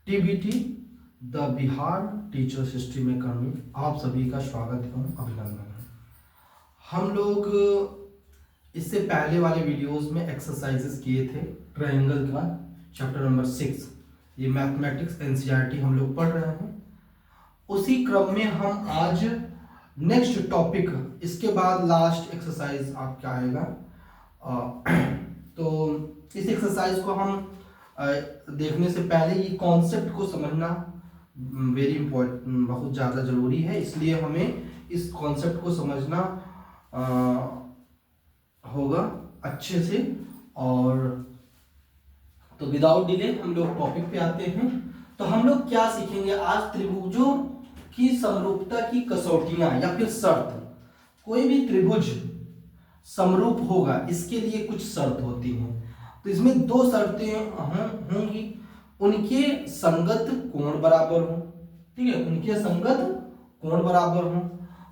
TBT the Bihar teachers history में कर्मी आप सभी का स्वागत एवं अभिनंदन है। हम लोग इससे पहले वाले वीडियोस में एक्सरसाइजेस किए थे ट्रायंगल का चैप्टर नंबर 6। ये मैथमेटिक्स एनसीईआरटी हम लोग पढ़ रहे हैं। उसी क्रम में हम आज नेक्स्ट टॉपिक, इसके बाद लास्ट एक्सरसाइज आपका आएगा। तो इस एक्सरसाइज को हम देखने से पहले ये कॉन्सेप्ट को समझना वेरी इंपॉर्टेंट, बहुत ज़्यादा ज़रूरी है। इसलिए हमें इस कॉन्सेप्ट को समझना होगा अच्छे से। और तो विदाउट डिले हम लोग टॉपिक पे आते हैं। तो हम लोग क्या सीखेंगे आज? त्रिभुजों की समरूपता की कसौटियां या फिर शर्त। कोई भी त्रिभुज समरूप होगा, इसके लिए कुछ शर्त होती हैं। तो इसमें दो शर्तें होंगी। उनके संगत कोण बराबर हो, ठीक है, उनके संगत कोण बराबर हो।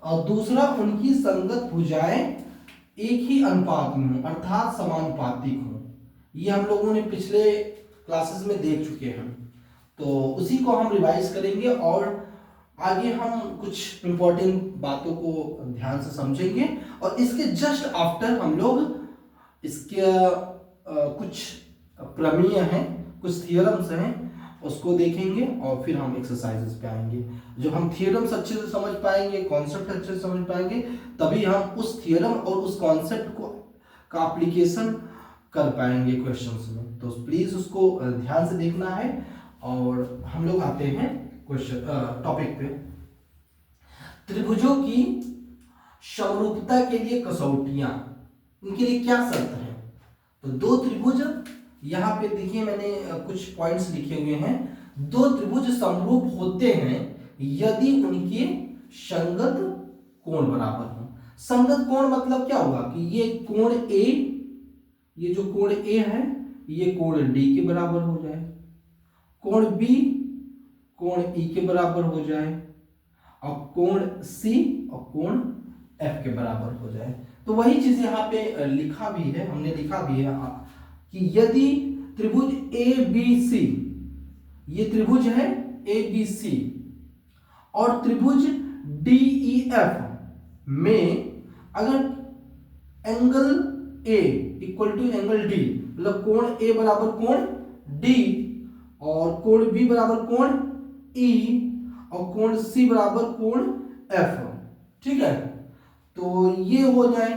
और दूसरा, उनकी संगत भुजाएं एक ही अनुपात में हो, अर्थात समानुपातिक हो। ये हम लोगों ने पिछले क्लासेस में देख चुके हैं। तो उसी को हम रिवाइज करेंगे और आगे हम कुछ इंपॉर्टेंट बातों को ध्यान से समझेंगे। और इसके जस्ट आफ्टर हम लोग इसके कुछ प्रमेय हैं, कुछ थियरम्स हैं, उसको देखेंगे और फिर हम एक्सरसाइजेस पे आएंगे। जब हम थियरम्स अच्छे से समझ पाएंगे, कॉन्सेप्ट अच्छे से समझ पाएंगे, तभी हम उस थियरम और उस कॉन्सेप्ट को का एप्लीकेशन कर पाएंगे क्वेश्चंस में। तो प्लीज उसको ध्यान से देखना है। और हम लोग आते हैं क्वेश्चन टॉपिक पे। त्रिभुजों की समरूपता के लिए कसौटियां, इनके लिए क्या शर्त है? तो दो त्रिभुज, यहाँ पे देखिए मैंने कुछ पॉइंट्स लिखे हुए हैं। दो त्रिभुज समरूप होते हैं यदि उनके संगत कोण बराबर हो। संगत कोण मतलब क्या होगा कि ये कोण ए, ये जो कोण ए है, ये कोण डी के बराबर हो जाए, कोण बी कोण ई के बराबर हो जाए, और कोण सी और कोण एफ के बराबर हो जाए। तो वही चीज यहाँ पे लिखा भी है, हमने लिखा भी है कि यदि त्रिभुज ए बी सी, ये त्रिभुज है ए बी सी, और त्रिभुज डी ई एफ में अगर angle A equal to angle D, मतलब कोण ए बराबर कोण डी और कोण बी बराबर कोण ई और कोण सी बराबर कोण एफ, ठीक है, तो ये हो जाए।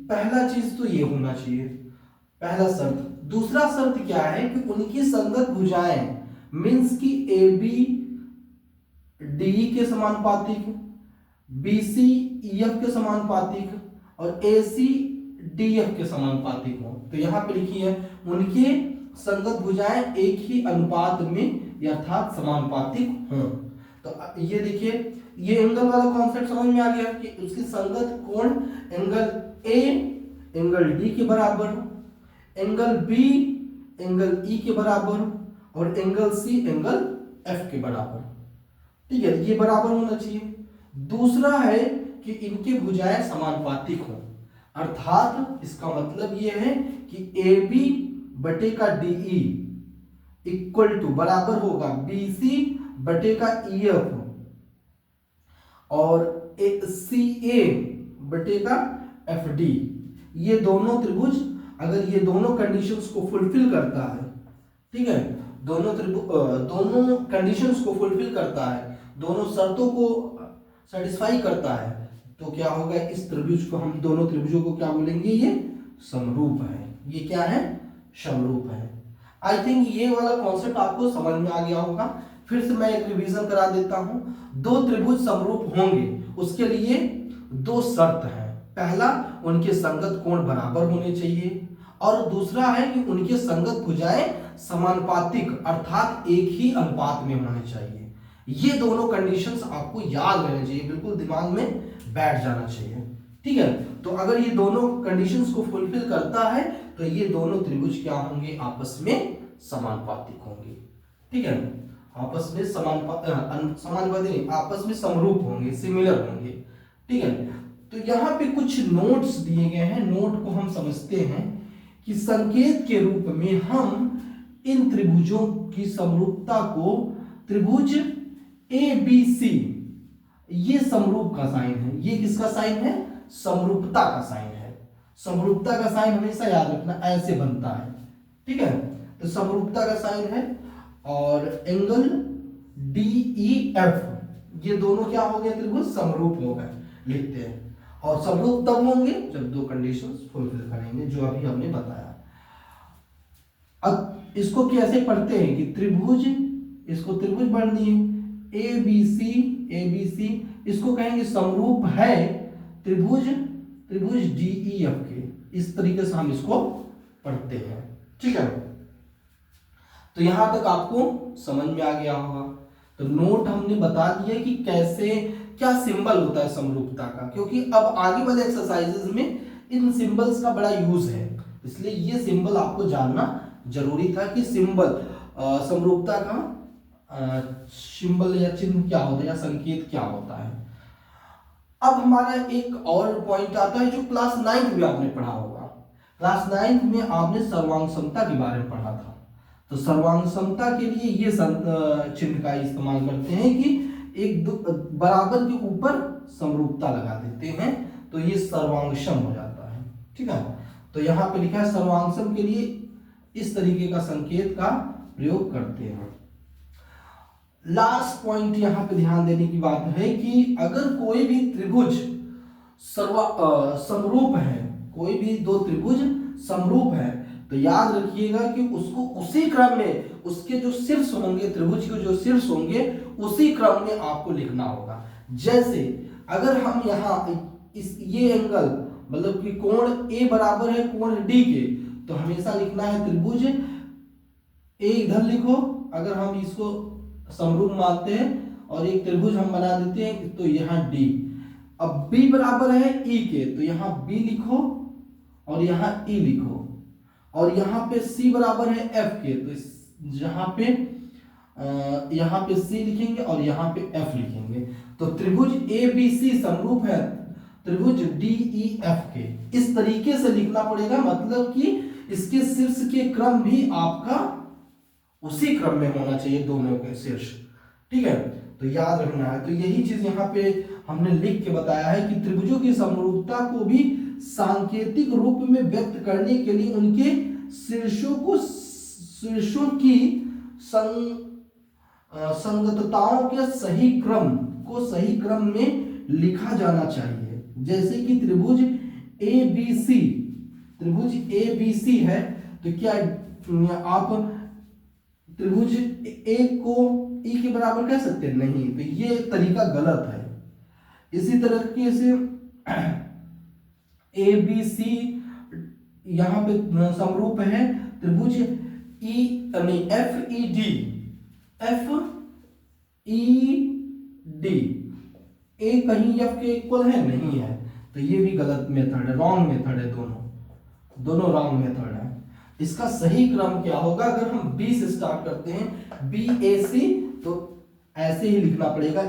पहला चीज तो ये होना चाहिए, पहला शर्त। दूसरा शर्त क्या है कि उनकी संगत भुजाएं, मीन्स कि ए बी डी के समानुपातिक, बी सी ई एफ के समानुपातिक और ए सी डी एफ के समानुपातिक हो। तो यहां पे लिखी है उनके संगत भुजाएं एक ही अनुपात में अर्थात समानुपातिक हों। तो ये देखिए, ये एंगल वाला कॉन्सेप्ट समझ में आ गया कि उसकी संगत कोण एंगल ए एंगल डी के बराबर हो, एंगल बी एंगल ई के बराबर हो, और एंगल सी एंगल एफ के बराबर, ठीक है, ये बराबर होना चाहिए। दूसरा है कि इनके भुजाएं समानुपातिक हो, अर्थात इसका मतलब ये है कि ए बी बटे का डी ई इक्वल टू बराबर होगा बी सी बटे का ई एफ और सी ए बटे का एफ डी। ये दोनों त्रिभुज अगर ये दोनों कंडीशंस को फुलफिल करता है, ठीक है, दोनों कंडीशंस को फुलफिल करता है, दोनों शर्तों को सेटिस्फाई करता है, तो क्या होगा, इस त्रिभुज को हम दोनों त्रिभुजों को क्या बोलेंगे? ये समरूप है। ये क्या है? समरूप है। आई थिंक ये वाला कॉन्सेप्ट आपको समझ में आ गया होगा। फिर से मैं एक रिवीजन करा देता हूं। दो त्रिभुज समरूप होंगे, उसके लिए दो शर्त है। पहला, उनके संगत कोण बराबर होने चाहिए, और दूसरा है कि उनके संगत भुजाएं समानुपातिक अर्थात एक ही अनुपात में होने चाहिए। ये दोनों कंडीशंस आपको याद रहने चाहिए, बिल्कुल दिमाग में बैठ जाना चाहिए, ठीक है। तो अगर ये दोनों कंडीशंस को फुलफिल करता है तो ये दोनों त्रिभुज क्या होंगे? आपस में समानुपातिक होंगे, ठीक है, आपस में समानुपातिक आपस में समरूप होंगे, सिमिलर होंगे, ठीक है। तो यहाँ पे कुछ नोट्स दिए गए हैं। नोट को हम समझते हैं कि संकेत के रूप में हम इन त्रिभुजों की समरूपता को त्रिभुज ABC, ये समरूप का साइन है। ये किसका साइन है? समरूपता का साइन है। समरूपता का साइन हमेशा याद रखना ऐसे बनता है, ठीक है। तो समरूपता का साइन है और एंगल DEF, ये दोनों क्या हो गए? त्रिभुज समरूप हो गए, लिखते हैं। और समरूप तब होंगे जब दो कंडीशंस फुलफिल करेंगे, जो अभी हमने बताया। अब इसको कैसे पढ़ते हैं कि त्रिभुज, इसको त्रिभुज पढ़ दिए ABC, इसको कहेंगे समरूप है त्रिभुज DEF के। इस तरीके से हम इसको पढ़ते हैं, ठीक है। तो यहां तक आपको समझ में आ गया होगा। तो नोट हमने बता दिया कि कैसे, क्या सिंबल होता है समरूपता का, क्योंकि अब आगे वाले एक्सरसाइजेज में इन सिंबल्स का बड़ा यूज है, इसलिए ये सिंबल आपको जानना जरूरी था कि सिंबल समरूपता का सिंबल या चिन्ह क्या होता है या संकेत क्या होता है। अब हमारा एक और पॉइंट आता है जो क्लास 9th में आपने पढ़ा होगा। क्लास 9th में आपने सर्वांग समता के बारे में पढ़ा था। तो सर्वांग समता के लिए ये चिन्ह का इस्तेमाल करते हैं कि एक बराबर के ऊपर समरूपता लगा देते हैं, तो ये सर्वांगसम हो जाता है, ठीक है। तो यहाँ पे लिखा है सर्वांगसम के लिए इस तरीके का संकेत का प्रयोग करते हैं। लास्ट पॉइंट यहाँ पे ध्यान देने की बात है कि अगर कोई भी त्रिभुज समरूप है, कोई भी दो त्रिभुज समरूप है, तो याद रखिएगा कि उसको उसी क्रम में, उसके जो शीर्ष होंगे, त्रिभुज के जो शीर्ष होंगे उसी क्रम में आपको लिखना होगा। जैसे अगर हम यहाँ ये एंगल, मतलब कि कोण A बराबर है कोण D के, तो हमेशा लिखना है त्रिभुज A इधर लिखो, अगर हम इसको समरूप मानते हैं, और एक त्रिभुज हम बना देते हैं तो यहाँ D। अब B बराबर है E के, तो यहाँ B लिखो और यहाँ E लिखो, और यहाँ पे C बराबर है F के, तो यहाँ पे C लिखेंगे और यहाँ पे F लिखेंगे। तो त्रिभुज ABC समरूप है त्रिभुज DEF के। इस तरीके से लिखना पड़ेगा, मतलब कि इसके शीर्ष के क्रम भी आपका उसी क्रम में होना चाहिए, दोनों के शीर्ष, ठीक है। तो याद रखना है। तो यही चीज यहाँ पे हमने लिख के बताया है कि त्रिभुजों की समरूपता को भी सांकेतिक रूप में व्यक्त करने के लिए उनके शीर्षों की संगतताओं के सही क्रम में लिखा जाना चाहिए। जैसे कि त्रिभुज ABC है, तो क्या आप त्रिभुज A को E के बराबर कह सकते हैं? नहीं, तो ये तरीका गलत है। इसी तरीके से ABC यहाँ पे समरूप है त्रिभुज FED A कहीं F के इक्वल है? नहीं है, तो ये भी गलत मेथड है, रॉन्ग मेथड है, दोनों रॉन्ग मेथड है। इसका सही क्रम क्या होगा? अगर हम B से स्टार्ट करते हैं BAC, तो ऐसे ही लिखना पड़ेगा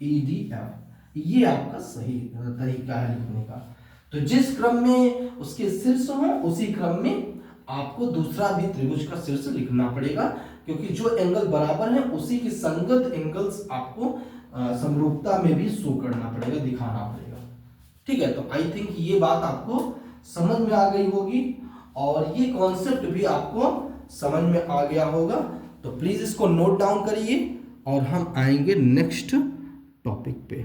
EDF, ये आपका सही तरीका है लिखने का। तो जिस क्रम में उसके शीर्ष हो उसी क्रम में आपको दूसरा भी त्रिभुज का शीर्ष लिखना पड़ेगा, क्योंकि जो एंगल बराबर है उसी की संगत एंगल्स आपको समरूपता में भी शो करना पड़ेगा, दिखाना पड़ेगा, ठीक है। तो आई थिंक ये बात आपको समझ में आ गई होगी और ये कॉन्सेप्ट भी आपको समझ में आ गया होगा। तो प्लीज इसको नोट डाउन करिए और हम आएंगे नेक्स्ट टॉपिक पे।